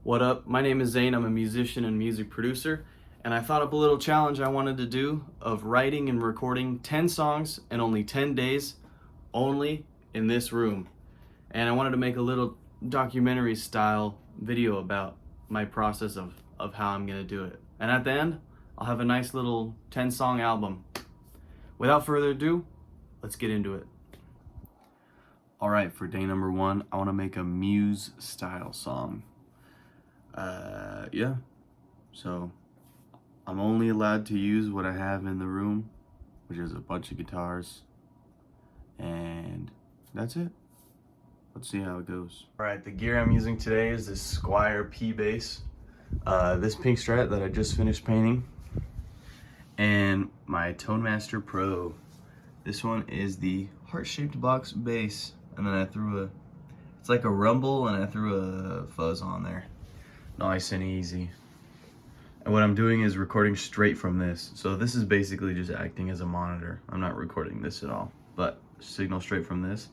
What up? My name is Zane. I'm a musician and music producer, and I thought up a little challenge I wanted to do of writing and recording 10 songs in only 10 days, only in this room. And I wanted to make a little documentary style video about my process of how I'm gonna do it. And at the end, I'll have a nice little 10-song album. Without further ado, let's get into it. All right, for day number 1, I wanna make a Muse style song. Yeah, so I'm only allowed to use what I have in the room, which is a bunch of guitars, and that's it. Let's see how it goes. All right, the gear I'm using today is this Squire P bass, this pink Strat that I just finished painting, and my Tone Master Pro. This one is the heart-shaped box bass, and then I threw it's like a rumble, and I threw a fuzz on there. Nice and easy. And what I'm doing is recording straight from this. So this is basically just acting as a monitor. I'm not recording this at all, but signal straight from this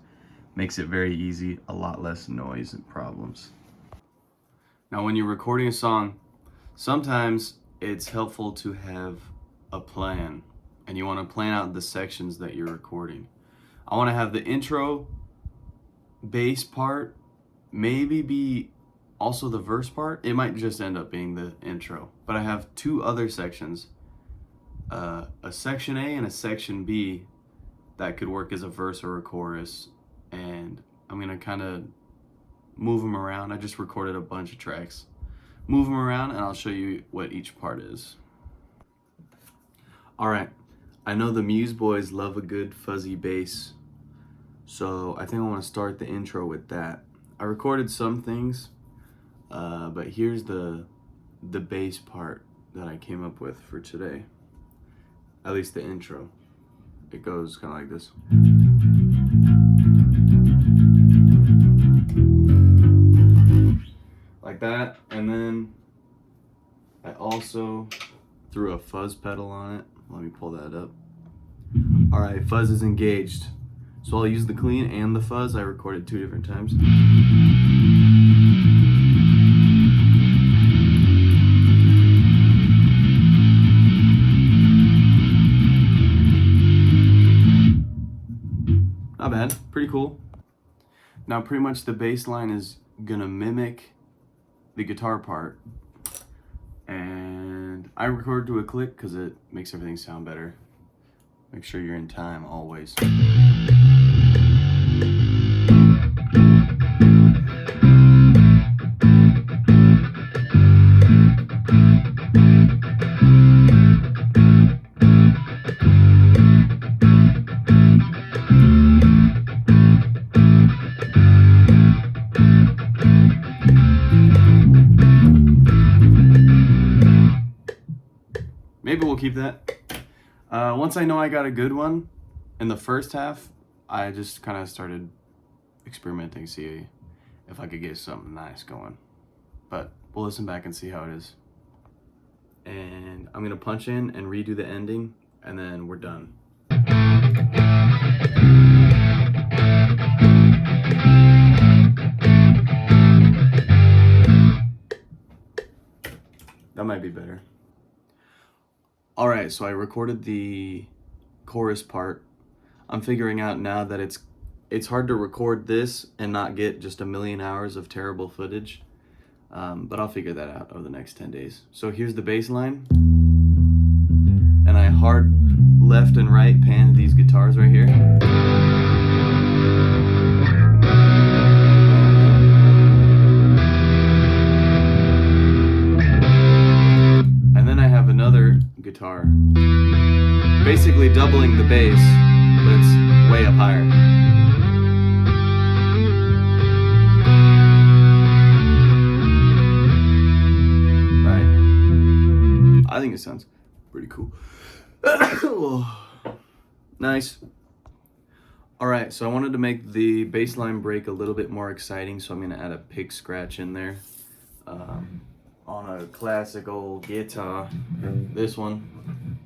makes it very easy, a lot less noise and problems. Now when you're recording a song, sometimes it's helpful to have a plan, and you want to plan out the sections that you're recording. I want to have the intro bass part maybe be also the verse part. It might just end up being the intro, but I have 2 other sections, a section A and a section B, that could work as a verse or a chorus, and I'm gonna kind of move them around. I just recorded a bunch of tracks. Move them around and I'll show you what each part is. All right, I know the Muse boys love a good fuzzy bass, so I think I want to start the intro with that. I recorded some things, but here's the bass part that I came up with for today. At least the intro. It goes kind of like this. Like that, and then I also threw a fuzz pedal on it. Let me pull that up. All right, fuzz is engaged. So I'll use the clean and the fuzz. I recorded 2 different times. Not bad, pretty cool. Now pretty much the bass line is gonna mimic the guitar part. And I record to a click because it makes everything sound better. Make sure you're in time always. Maybe we'll keep that. Once I know I got a good one in the first half, I just kind of started experimenting, see if I could get something nice going. But we'll listen back and see how it is. And I'm gonna punch in and redo the ending, and then we're done. That might be better. All right, so I recorded the chorus part. I'm figuring out now that it's hard to record this and not get just a million hours of terrible footage, but I'll figure that out over the next 10 days. So here's the bass line, and I hard left and right panned these guitars right here. Another guitar, basically doubling the bass, but it's way up higher. Right. I think it sounds pretty cool. Nice. All right, so I wanted to make the bass line break a little bit more exciting, so I'm gonna add a pick scratch in there. On a classic old guitar, this one,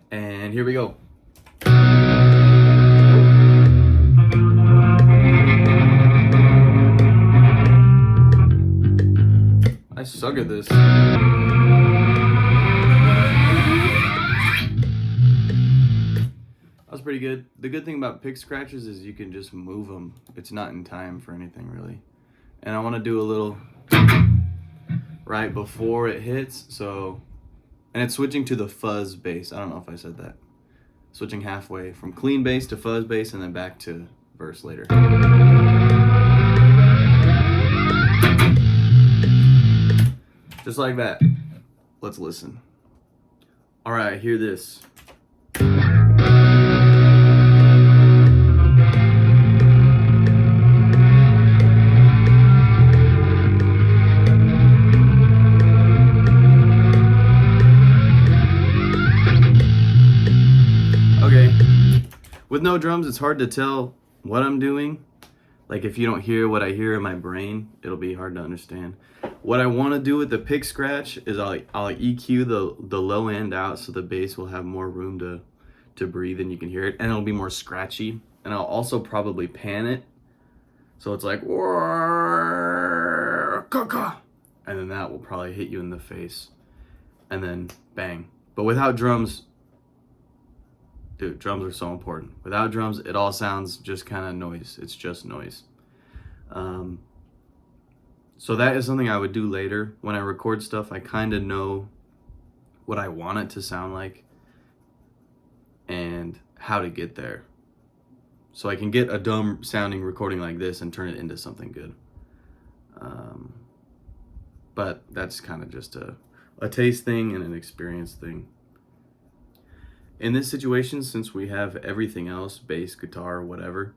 and here we go. suck at this. That was pretty good. The good thing about pick scratches is you can just move them. It's not in time for anything really. And I want to do a little right before it hits, so, and it's switching to the fuzz bass. I don't know if I said that. Switching halfway from clean bass to fuzz bass and then back to verse later. Just like that. Let's listen. All right, hear this. With no drums, it's hard to tell what I'm doing. Like if you don't hear what I hear in my brain, it'll be hard to understand. What I want to do with the pick scratch is I'll EQ the low end out so the bass will have more room to breathe and you can hear it, and it'll be more scratchy. And I'll also probably pan it so it's like, and then that will probably hit you in the face and then bang. But without drums, dude, drums are so important. Without drums, it all sounds just kind of noise. It's just noise. So that is something I would do later. When I record stuff, I kind of know what I want it to sound like and how to get there. So I can get a dumb sounding recording like this and turn it into something good. But that's kind of just a taste thing and an experience thing. In this situation, since we have everything else, bass, guitar, whatever,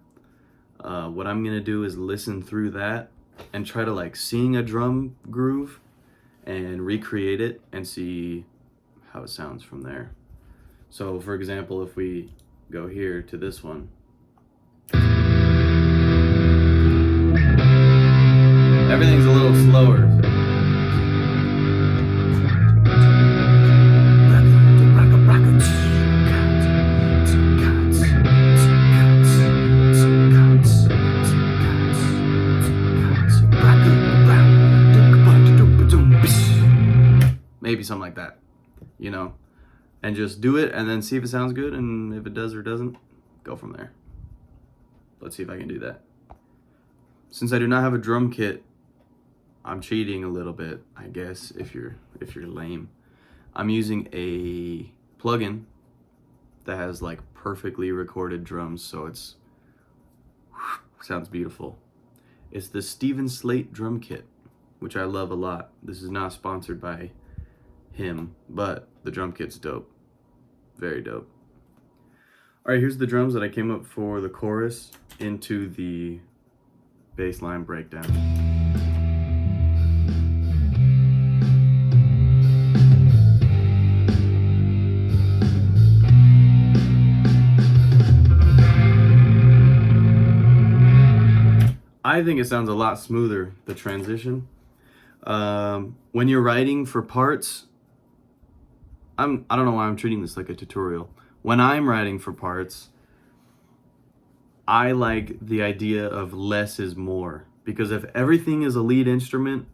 what I'm gonna do is listen through that and try to like sing a drum groove and recreate it and see how it sounds from there. So for example, if we go here to this one, everything's a little slower. Maybe something like that, you know, and just do it and then see if it sounds good, and if it does or doesn't, go from there. Let's see if I can do that. Since I do not have a drum kit, I'm cheating a little bit, I guess, if you're lame. I'm using a plugin that has like perfectly recorded drums, so it's sounds beautiful. It's the Steven Slate drum kit, which I love a lot. This is not sponsored by him, but the drum kit's dope. Very dope. All right, here's the drums that I came up for the chorus into the bass line breakdown. I think it sounds a lot smoother, the transition. When you're writing for parts, I don't know why I'm treating this like a tutorial. When I'm writing for parts, I like the idea of less is more, because if everything is a lead instrument,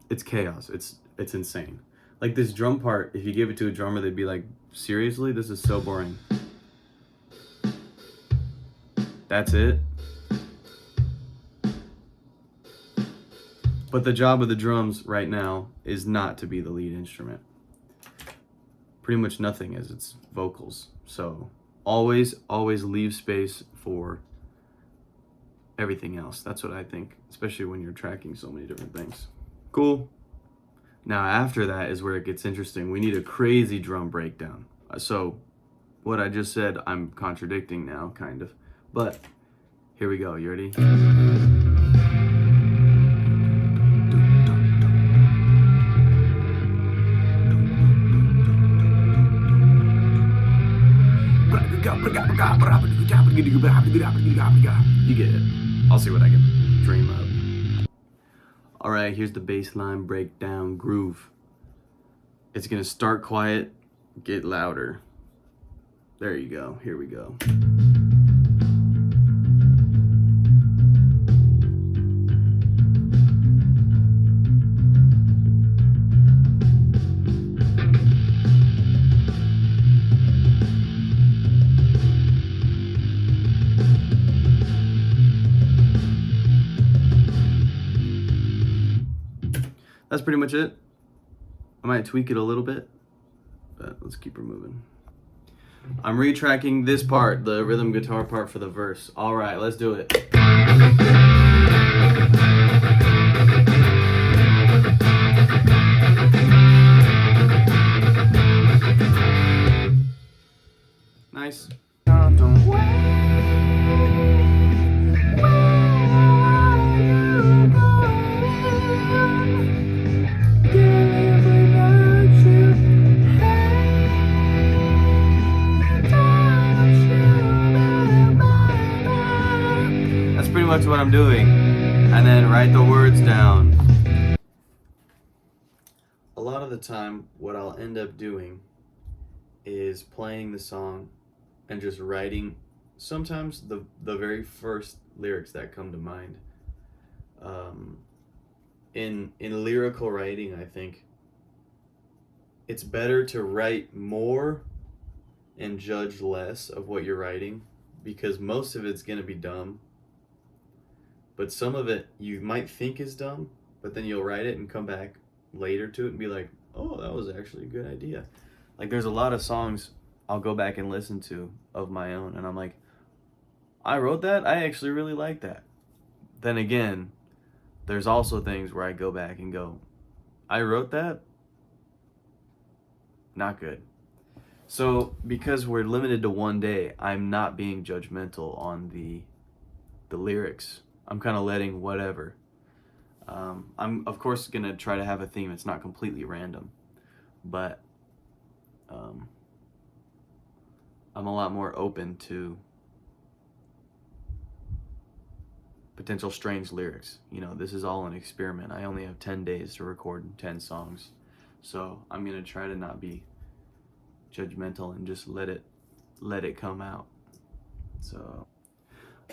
it's chaos. It's insane. Like this drum part, if you give it to a drummer, they'd be like, seriously, this is so boring. That's it. But the job of the drums right now is not to be the lead instrument. Pretty much nothing is, it's vocals. So always leave space for everything else. That's what I think, especially when you're tracking so many different things. Cool. Now after that is where it gets interesting. We need a crazy drum breakdown. So what I just said, I'm contradicting now, kind of. But here we go, you ready? You get it. I'll see what I can dream up. All right, here's the bass line breakdown groove. It's gonna start quiet, get louder. There you go, here we go. that's pretty much it. I might tweak it a little bit, but let's keep her moving. I'm retracking this part, the rhythm guitar part for the verse. All right, let's do it. Nice. That's pretty much what I'm doing. And then write the words down. A lot of the time, what I'll end up doing is playing the song and just writing sometimes the very first lyrics that come to mind. In lyrical writing, I think it's better to write more and judge less of what you're writing, because most of it's gonna be dumb, but some of it you might think is dumb, but then you'll write it and come back later to it and be like, oh, that was actually a good idea. Like, there's a lot of songs I'll go back and listen to of my own, and I'm like, I wrote that? I actually really like that. Then again, there's also things where I go back and go, I wrote that? Not good. So, because we're limited to one day, I'm not being judgmental on the lyrics. I'm kind of letting whatever. I'm, of course, going to try to have a theme. It's not completely random. But I'm a lot more open to potential strange lyrics. You know, this is all an experiment. I only have 10 days to record 10 songs. So I'm going to try to not be judgmental and just let it come out. So,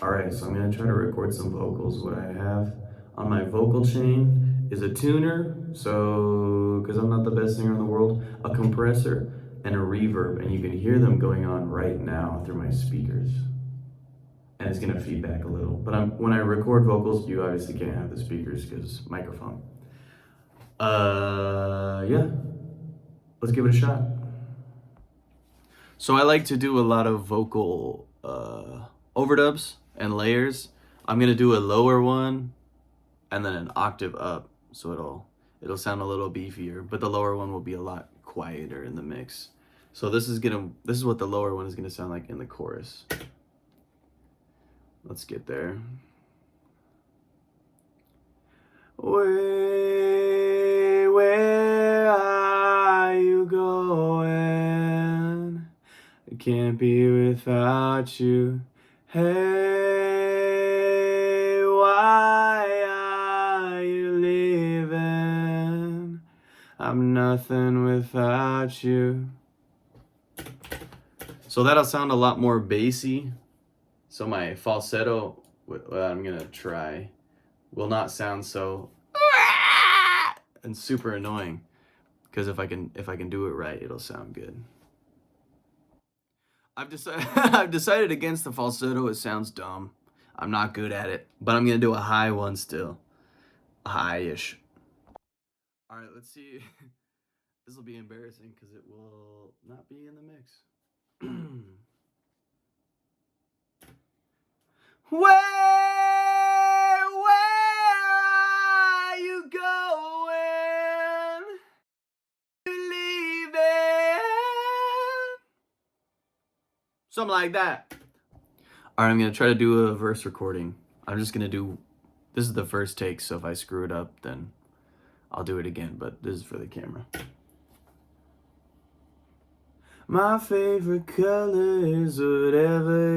all right, so I'm going to try to record some vocals. What I have on my vocal chain is a tuner, so because I'm not the best singer in the world, a compressor, and a reverb, and you can hear them going on right now through my speakers. And it's gonna feedback a little. But when I record vocals, you obviously can't have the speakers because microphone. Yeah, let's give it a shot. So I like to do a lot of vocal overdubs and layers. I'm gonna do a lower one and then an octave up, so it'll sound a little beefier, but the lower one will be a lot quieter in the mix. So this is what the lower one is gonna sound like in the chorus. Let's get there. Where are you going? I can't be without you. Hey, why are you leaving? I'm nothing without you. So that'll sound a lot more bassy. So my falsetto, what I'm gonna try, will not sound so and super annoying. Because if I can do it right, it'll sound good. I've decided against the falsetto. It sounds dumb. I'm not good at it, but I'm gonna do a high one still, high-ish. All right, let's see. This will be embarrassing because it will not be in the mix. Where are you going? You leaving? Something like that. All right, I'm gonna try to do a verse recording. I'm just gonna do, this is the first take, so if I screw it up, then I'll do it again, but this is for the camera. My favorite color is whatever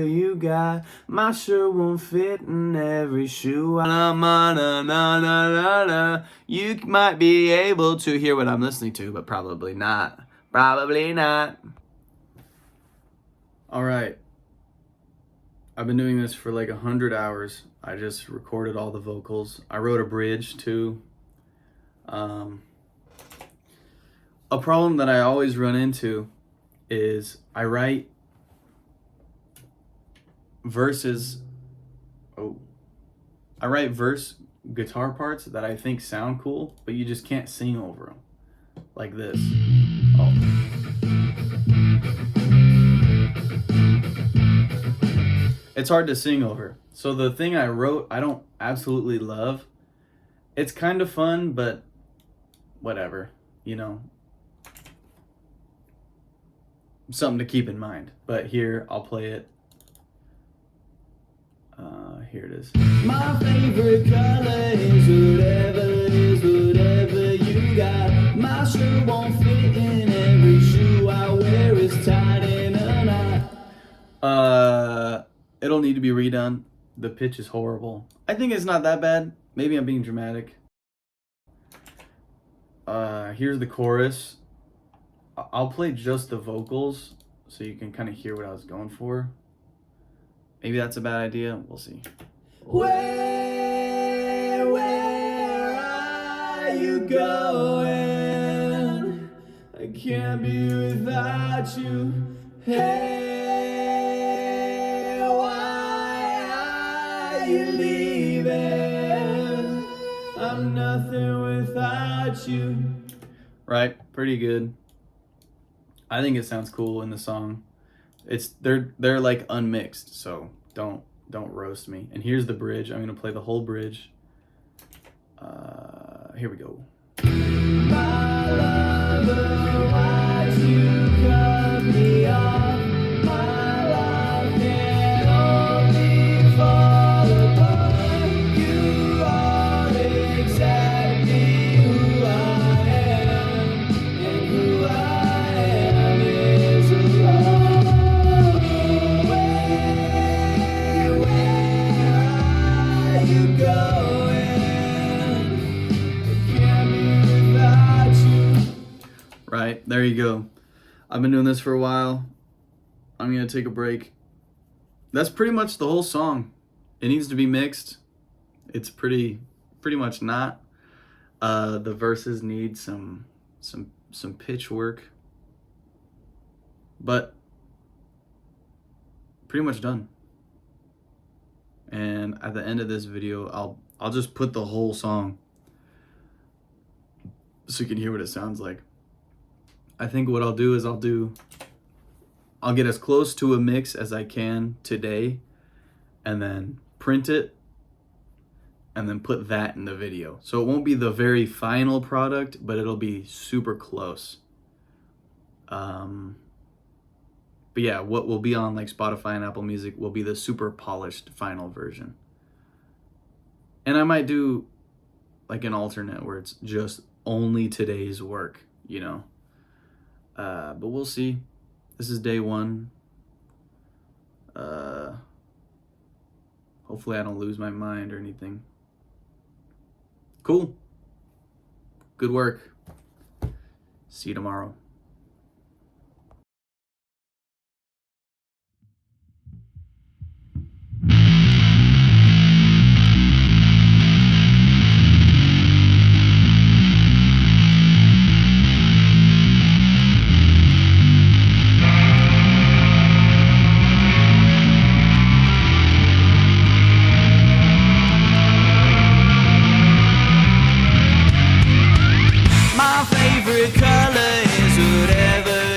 you got. My shirt won't fit in every shoe. You might be able to hear what I'm listening to, but probably not. Probably not. All right. I've been doing this for like 100 hours. I just recorded all the vocals. I wrote a bridge too. A problem that I always run into is I write verses. I write verse guitar parts that I think sound cool, but you just can't sing over them. Like this. Oh. It's hard to sing over. So the thing I wrote, I don't absolutely love. It's kind of fun, but whatever, you know. Something to keep in mind. But here, I'll play it. Here it is. My favorite color is whatever you got. My shirt won't fit in every shoe I wear is tied in a knot. It'll need to be redone. The pitch is horrible. I think it's not that bad. Maybe I'm being dramatic. Here's the chorus. I'll play just the vocals so you can kind of hear what I was going for. Maybe that's a bad idea. We'll see. Where are you going? I can't be without you. Hey, why are you leaving? I'm nothing without you. Right? Pretty good. I think it sounds cool in the song. They're like unmixed, so don't roast me. And here's the bridge. I'm gonna play the whole bridge. Here we go. My lover, why'd you cut me off? My life can only fall apart. You are exactly who I am, and who I am is alone. Where are you going? I can't be without you. Right, there you go. I've been doing this for a while. I'm gonna take a break. That's pretty much the whole song. It needs to be mixed. It's pretty much not. The verses need some pitch work, but pretty much done. And at the end of this video, I'll just put the whole song so you can hear what it sounds like. I think what I'll do is I'll get as close to a mix as I can today, and then print it, and then put that in the video. So it won't be the very final product, but it'll be super close. But yeah, what will be on like Spotify and Apple Music will be the super polished final version. And I might do like an alternate where it's just only today's work, you know. But we'll see. This is day one. Hopefully I don't lose my mind or anything. Cool. Good work. See you tomorrow. My favorite color is whatever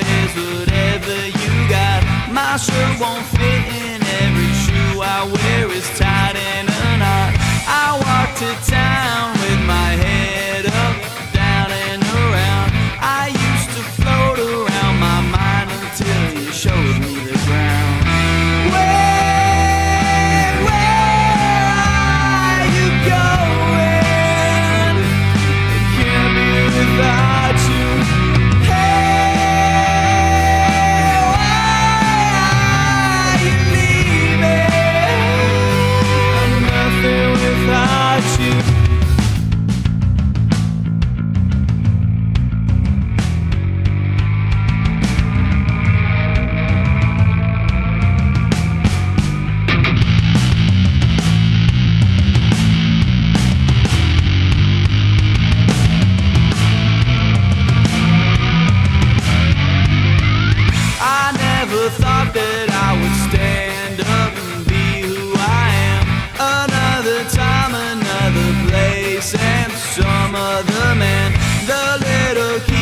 you got. My shirt won't fit in every shoe I wear is tied in a knot. I walk to town with my head up, down and around. I used to float around my mind until you showed me the ground. Where are you going? I can't be without you. Hey, why are you leaving? and some other man. The little kid